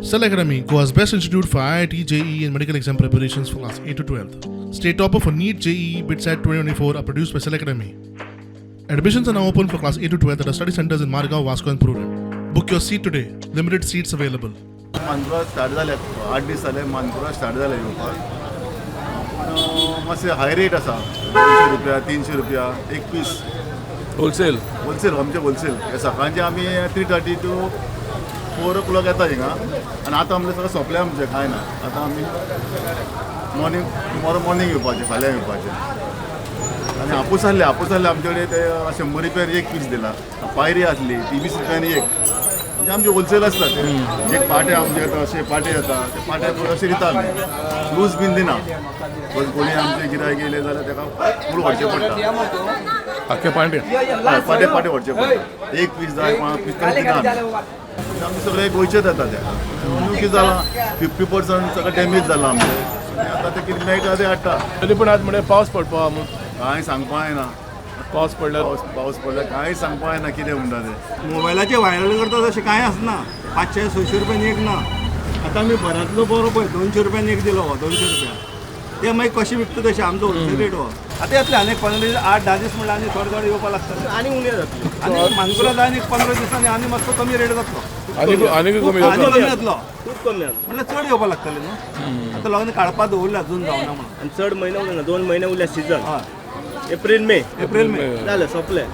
Cell Academy, Goa's best institute for IIT, JEE and medical exam preparations for class 8 to 12th. State topper for NEET, JEE, BITSAT 2024 are produced by Cell Academy. Admissions are now open for class 8 to 12th at our study centers in Margao, Vasco and Purun. Book your seat today. Limited seats available. Mankurad start जाले 8 दीस जाले Mankurad start जाले येवपाक पूण मातशें high rate आसा 200 रुपया 300 रुपया एक पीस होलसेल होलसेल आमचे होलसेल सकाळचे आमी 3:30 टू 4 o'clock येता हिंगा आनी आतां आमचें सगळें सोंपलें आमचें कांय ना आतां आमी मॉर्निंग टुमॉरो मॉर्निंग येवपाचें फाल्यां येवपाचें आनी हापूस आहले आमचे कडेन ते 100 रुपयान एक पीस दिला पायरी आसली ती 20 रुपयान एक म्हणजे आमचे होलसेल आसता ते एक पाटे आमचे येता अशे पाटे येता ते पाटे अशे दिता आमी लूज बीन दिना कोणी आमचे गिरायक येयले जाल्यार तेका फूल व्हरचें पडटा आख्खे पांटे पाटे पाटे व्हरचे पडटा एक पीस जाय 5 पीस तरी दिना आमी सगळे गोंयचेच येता ते कितें जालां 50% सगळें डॅमेज जालां आमचें आतां ते कितें मेळटा ते हाडटा तरी पूण आज म्हणजे पावस पडपा कांय सांगपा येना पावस पडल्यार पावस पडल्यार कांय सांगपा येना कितें म्हणटा ते मोबायलाचे व्हायरल करता तशें कांय आसना 500-600 रुपयान एक ना आतां आमी बऱ्यांतलो बरो पळय 200 रुपयान एक दिलो हो 200 रुपया ते मागीर कशें विकता तशें आमचो होलसेल रेट हो आतां येतले आनी 15 दीस 8-10 दीस म्हणल्यार आनी थोडे थोडे येवपा लागतले आनी उणें जातली आनी मानकुराद आनी 15 दिसांनी आनी मातसो कमी रेट जातलो आनीक कमी आनी जाता कमी जातलो खूब कमी म्हणल्यार चड येवपा लागतले न्हू आतां लग्न काडपा दवरलें अजून जावना म्हणून आणि चड महिना उरला 2 महिने उरल्या सीझन हय एप्रिल मे एप्रिल मे झालं सोंपलें